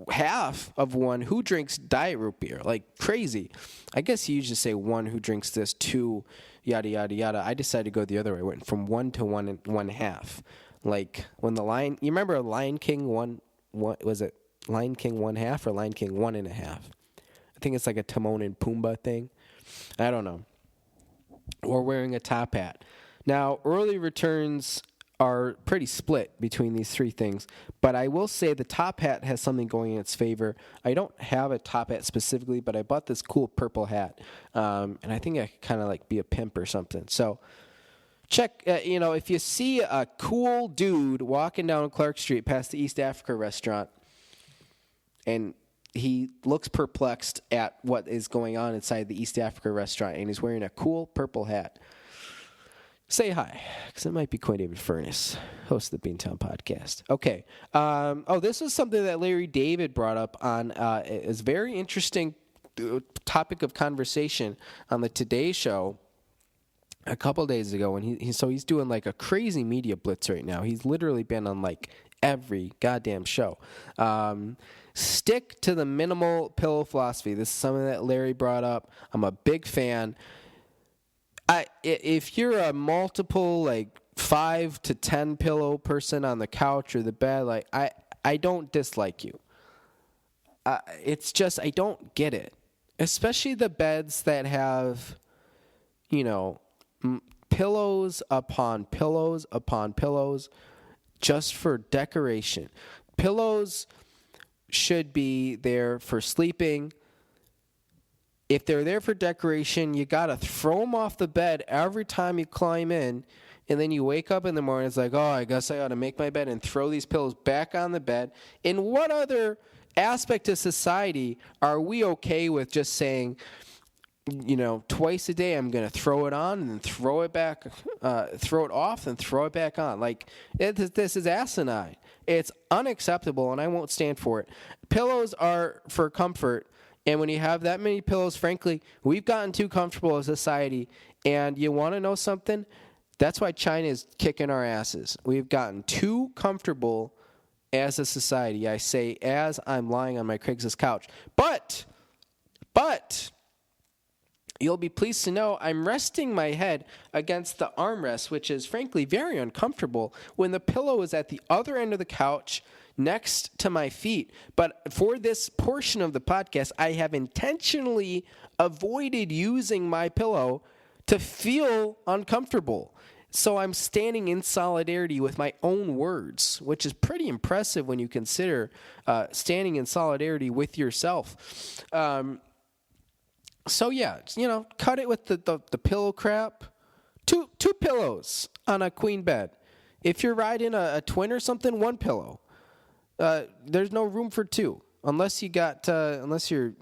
Half of one who drinks diet root beer, like crazy. I guess you just say 1 who drinks this, 2 yada yada yada. I decided to go the other way. I went from 1 to 1 and 1/2. Like when you remember Lion King one was it Lion King 1/2 or Lion King 1.5? I think it's like a Timon and Pumbaa thing. I don't know. Or wearing a top hat. Now, early returns are pretty split between these 3 things, but I will say the top hat has something going in its favor. I don't have a top hat specifically, but I bought this cool purple hat, and I think I could kind of like be a pimp or something. So check, if you see a cool dude walking down Clark Street past the East Africa restaurant, and he looks perplexed at what is going on inside the East Africa restaurant, and he's wearing a cool purple hat, say hi, because it might be Quinn David Furness, host of the Beantown podcast. Okay. This was something that Larry David brought up on is very interesting topic of conversation on the Today Show a couple days ago. And he's doing like a crazy media blitz right now. He's literally been on like every goddamn show. Stick to the minimal pillow philosophy. This is something that Larry brought up. I'm a big fan. If you're a multiple like 5 to 10 pillow person on the couch or the bed, like I don't dislike you. It's just I don't get it, especially the beds that have, pillows upon pillows upon pillows, just for decoration. Pillows should be there for sleeping. If they're there for decoration, you got to throw them off the bed every time you climb in, and then you wake up in the morning, it's like, oh, I guess I got to make my bed and throw these pillows back on the bed. In what other aspect of society are we okay with just saying, twice a day I'm going to throw it on and then throw it back, throw it off and throw it back on? Like, this is asinine. It's unacceptable, and I won't stand for it. Pillows are for comfort. And when you have that many pillows, frankly, we've gotten too comfortable as a society. And you want to know something? That's why China is kicking our asses. We've gotten too comfortable as a society. I say as I'm lying on my Craigslist couch. But, you'll be pleased to know I'm resting my head against the armrest, which is frankly very uncomfortable when the pillow is at the other end of the couch next to my feet. But for this portion of the podcast, I have intentionally avoided using my pillow to feel uncomfortable. So I'm standing in solidarity with my own words, which is pretty impressive when you consider standing in solidarity with yourself. So yeah, cut it with the pillow crap. Two pillows on a queen bed. If you're riding a twin or something, 1 pillow. There's no room for 2 unless you're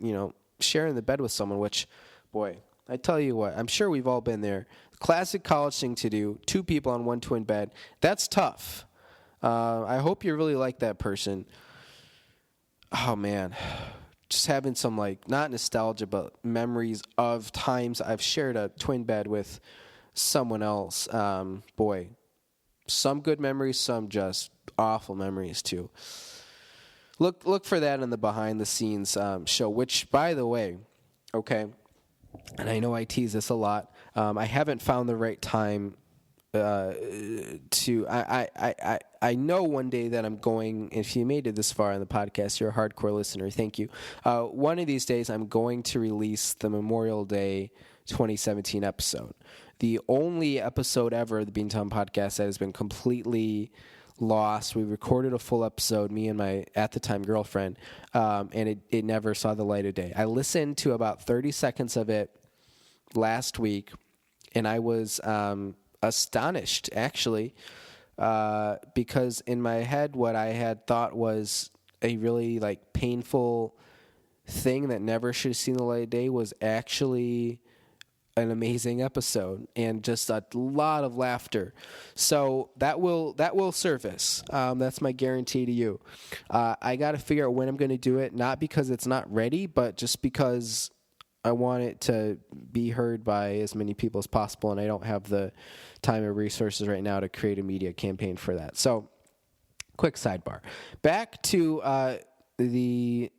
sharing the bed with someone, which, boy, I tell you what, I'm sure we've all been there. Classic college thing to do, 2 people on 1 twin bed. That's tough. I hope you really like that person. Oh man, just having some not nostalgia, but memories of times I've shared a twin bed with someone else. Boy, some good memories, some just awful memories too. Look for that in the behind the scenes show, which, by the way, okay, and I know I tease this a lot, I haven't found the right time to I know one day that I'm going, if you made it this far in the podcast, you're a hardcore listener, thank you. One of these days I'm going to release the Memorial Day 2017 episode. the only episode ever of the Beantown podcast that has been completely lost. We recorded a full episode, me and my, at the time, girlfriend, and it never saw the light of day. I listened to about 30 seconds of it last week, and I was astonished, actually, because in my head, what I had thought was a really like painful thing that never should have seen the light of day was actually an amazing episode and just a lot of laughter. So that will surface. That's my guarantee to you. I got to figure out when I'm going to do it, not because it's not ready, but just because I want it to be heard by as many people as possible, and I don't have the time or resources right now to create a media campaign for that. So, quick sidebar. Back to the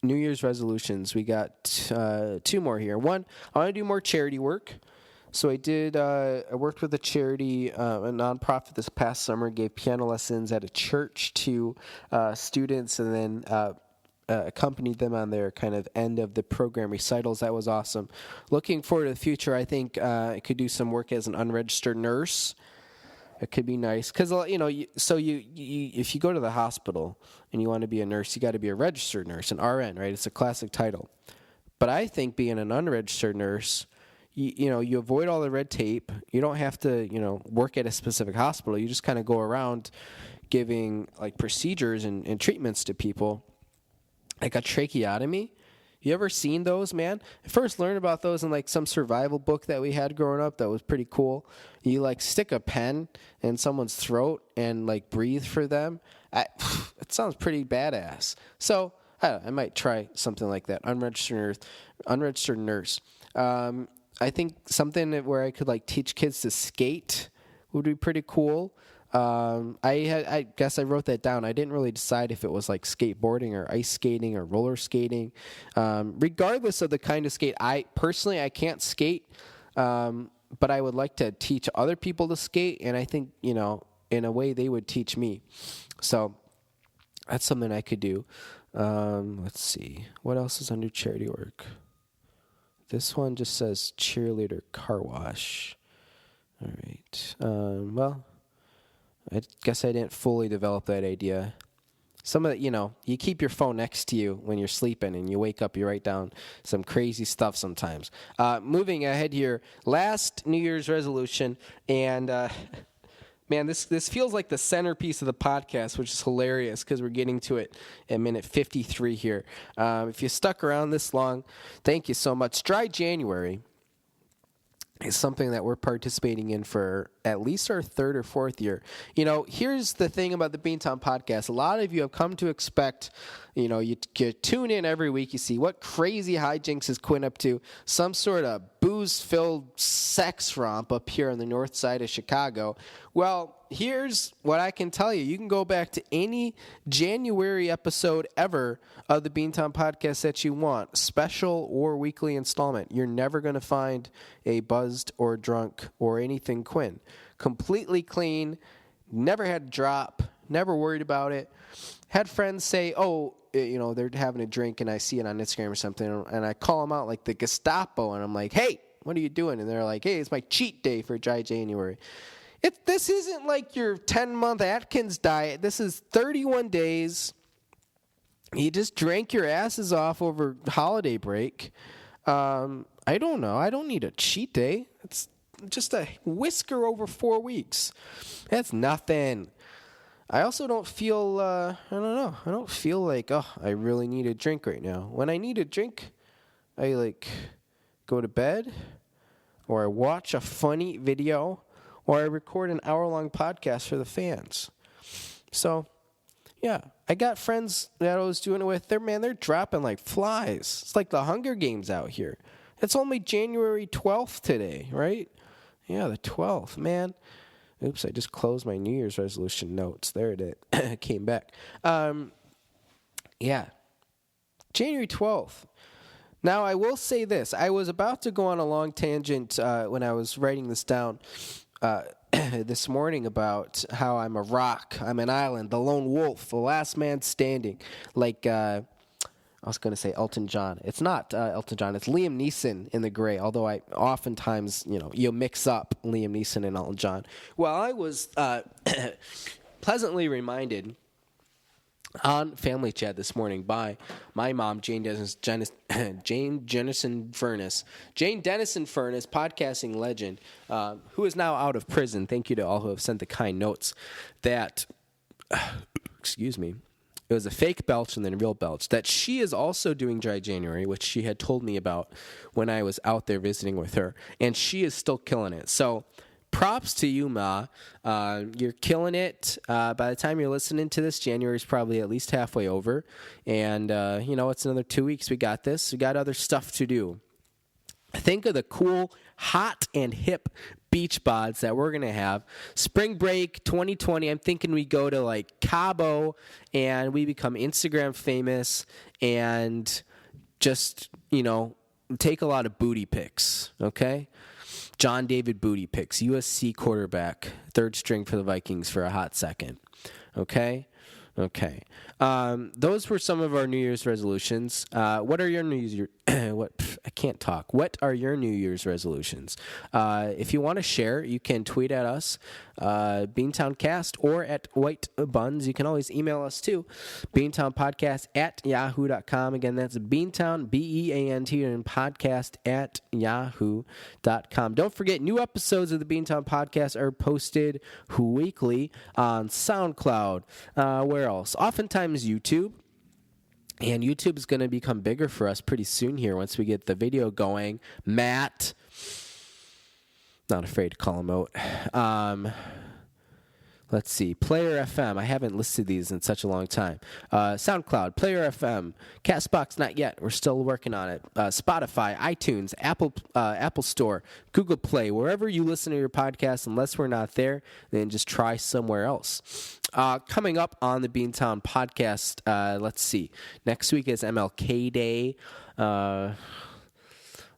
New Year's resolutions. We got 2 more here. One, I want to do more charity work. So I worked with a charity, a nonprofit this past summer, gave piano lessons at a church to students, and then accompanied them on their kind of end of the program recitals. That was awesome. Looking forward to the future, I think I could do some work as an unregistered nurse. It could be nice because, if you go to the hospital and you want to be a nurse, you got to be a registered nurse, an RN, right? It's a classic title. But I think being an unregistered nurse, you avoid all the red tape. You don't have to, work at a specific hospital. You just kind of go around giving like procedures and treatments to people. Like a tracheotomy. You ever seen those, man? I first learned about those in like some survival book that we had growing up that was pretty cool. You like stick a pen in someone's throat and like breathe for them. It sounds pretty badass. So I might try something like that. Unregistered nurse. I think something where I could like teach kids to skate would be pretty cool. I guess I wrote that down. I didn't really decide if it was like skateboarding or ice skating or roller skating. Regardless of the kind of skate, I can't skate, but I would like to teach other people to skate, and I think, in a way they would teach me. So that's something I could do. Let's see. What else is under charity work? This one just says cheerleader car wash. All right. Well, I guess I didn't fully develop that idea. Some of the, you keep your phone next to you when you're sleeping and you wake up, you write down some crazy stuff sometimes. Moving ahead here, last New Year's resolution, and man, this feels like the centerpiece of the podcast, which is hilarious because we're getting to it at minute 53 here. If you stuck around this long, thank you so much. Dry January is something that we're participating in for at least our 3rd or 4th year. Here's the thing about the Beantown podcast. A lot of you have come to expect, you tune in every week, you see what crazy hijinks is Quinn up to, some sort of booze-filled sex romp up here on the north side of Chicago. Well, here's what I can tell you. You can go back to any January episode ever of the Beantown podcast that you want, special or weekly installment. You're never going to find a buzzed or drunk or anything Quinn. Completely clean, never had a drop, never worried about it. Had friends say, they're having a drink and I see it on Instagram or something, and I call them out like the Gestapo, and I'm like, hey, what are you doing? And they're like, hey, it's my cheat day for Dry January. This isn't like your 10-month Atkins diet. This is 31 days. You just drank your asses off over holiday break. I don't know. I don't need a cheat day. It's just a whisker over 4 weeks. That's nothing. I also don't feel, I don't feel like, I really need a drink right now. When I need a drink, I go to bed, or I watch a funny video, or I record an hour-long podcast for the fans. So, yeah, I got friends that I was doing it with. They're dropping like flies. It's like the Hunger Games out here. It's only January 12th today, right? Yeah, the 12th, man. Oops, I just closed my New Year's resolution notes. There it is. It came back. Yeah, January 12th. Now, I will say this. I was about to go on a long tangent when I was writing this down this morning about how I'm a rock, I'm an island, the lone wolf, the last man standing. Like I was going to say Elton John. It's not Elton John. It's Liam Neeson in The Gray, although I oftentimes, you mix up Liam Neeson and Elton John. Well, I was pleasantly reminded on Family Chat this morning by my mom, Jane Dennison Furness, podcasting legend, who is now out of prison. Thank you to all who have sent the kind notes that, excuse me, it was a fake belch and then a real belch, that she is also doing Dry January, which she had told me about when I was out there visiting with her, and she is still killing it. So props to you, Ma. You're killing it. By the time you're listening to this, January is probably at least halfway over, and it's another 2 weeks. We got this. We got other stuff to do. Think of the cool, hot, and hip beach bods that we're going to have. Spring break 2020, I'm thinking we go to like Cabo and we become Instagram famous and just, take a lot of booty pics, okay? John David booty pics, USC quarterback, third string for the Vikings for a hot second, okay? Okay. Those were some of our New Year's resolutions. What are your New Year's? I can't talk. What are your New Year's resolutions? If you want to share, you can tweet at us, Beantown Cast, or at White Buns. You can always email us too, beantownpodcast@yahoo.com. Again, that's Beantown, B-E-A-N-T, and podcast@yahoo.com. Don't forget, new episodes of the Beantown Podcast are posted weekly on SoundCloud. Where else? Oftentimes YouTube. And YouTube is going to become bigger for us pretty soon here once we get the video going. Matt, not afraid to call him out. Let's see. Player FM. I haven't listed these in such a long time. SoundCloud, Player FM, Castbox, not yet. We're still working on it. Spotify, iTunes, Apple Store, Google Play, wherever you listen to your podcast. Unless we're not there, then just try somewhere else. Coming up on the Beantown podcast, let's see. Next week is MLK Day.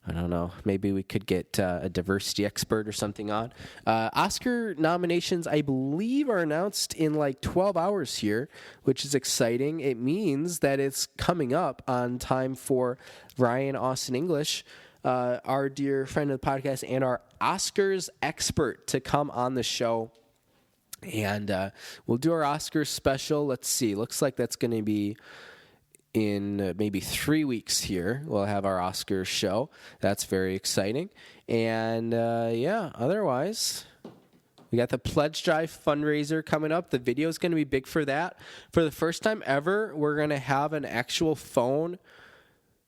I don't know. Maybe we could get a diversity expert or something on. Oscar nominations, I believe, are announced in like 12 hours here, which is exciting. It means that it's coming up on time for Ryan Austin English, our dear friend of the podcast and our Oscars expert, to come on the show. And we'll do our Oscars special. Let's see. Looks like that's going to be in maybe 3 weeks here. We'll have our Oscars show. That's very exciting. And otherwise, we got the Pledge Drive fundraiser coming up. The video is going to be big for that. For the first time ever, we're going to have an actual phone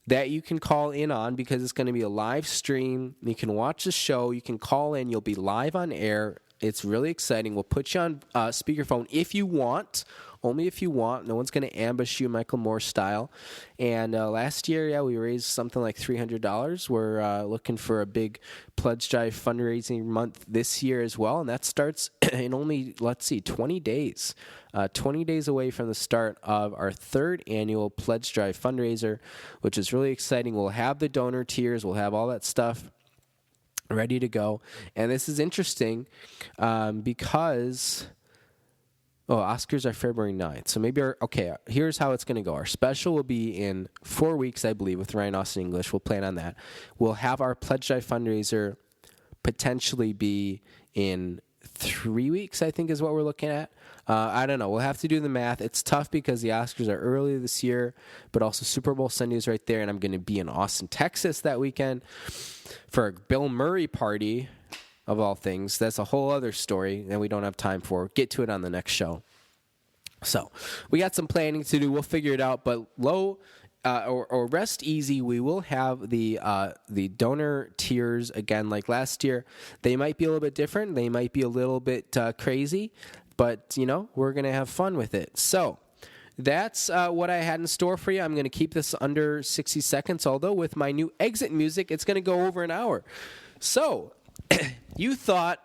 that you can call in on, because it's going to be a live stream. You can watch the show. You can call in. You'll be live on air. It's really exciting. We'll put you on speakerphone if you want. Only if you want. No one's going to ambush you Michael Moore style. And last year, we raised something like $300. We're looking for a big Pledge Drive fundraising month this year as well. And that starts in only, 20 days. 20 days away from the start of our third annual Pledge Drive fundraiser, which is really exciting. We'll have the donor tiers. We'll have all that stuff ready to go. And this is interesting because Oscars are February 9th. So maybe here's how it's going to go. Our special will be in 4 weeks, I believe, with Ryan Austin English. We'll plan on that. We'll have our Pledge Drive fundraiser potentially be in 3 weeks, I think is what we're looking at. I don't know. We'll have to do the math. It's tough because the Oscars are early this year, but also Super Bowl Sunday is right there, and I'm going to be in Austin, Texas that weekend for a Bill Murray party, of all things. That's a whole other story that we don't have time for. Get to it on the next show. So we got some planning to do. We'll figure it out, but or rest easy. We will have the donor tiers again like last year. They might be a little bit different. They might be a little bit crazy, but we're going to have fun with it. So that's what I had in store for you. I'm going to keep this under 60 seconds, although with my new exit music, it's going to go over an hour. So you thought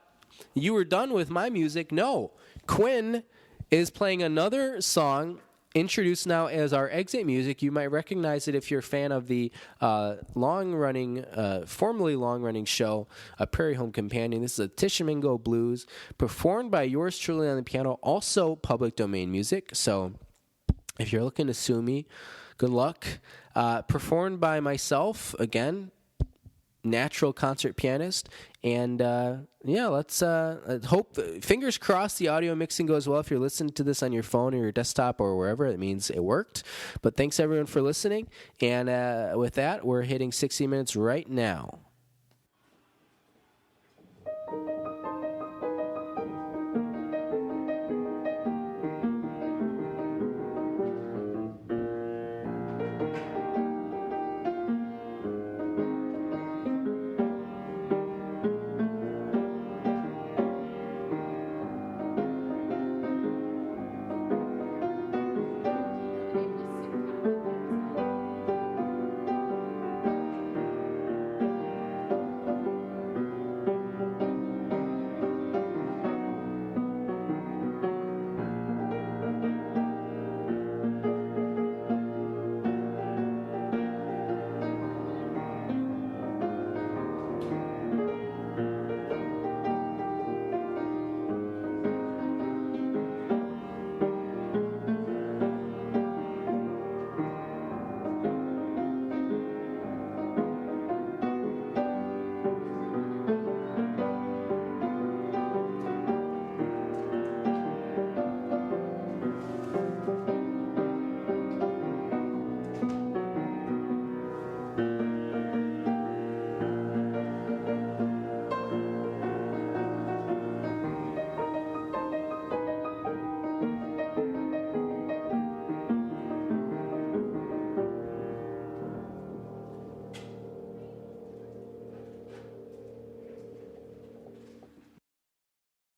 you were done with my music. No. Quinn is playing another song introduced now as our exit music. You might recognize it if you're a fan of the formerly long-running show, Prairie Home Companion. This is a Tishomingo Blues performed by yours truly on the piano, also public domain music. So if you're looking to sue me, good luck. Performed by myself, again, natural concert pianist. And let's hope, fingers crossed, the audio mixing goes well. If you're listening to this on your phone or your desktop or wherever, it means it worked. But thanks everyone for listening. And with that, we're hitting 60 minutes right now.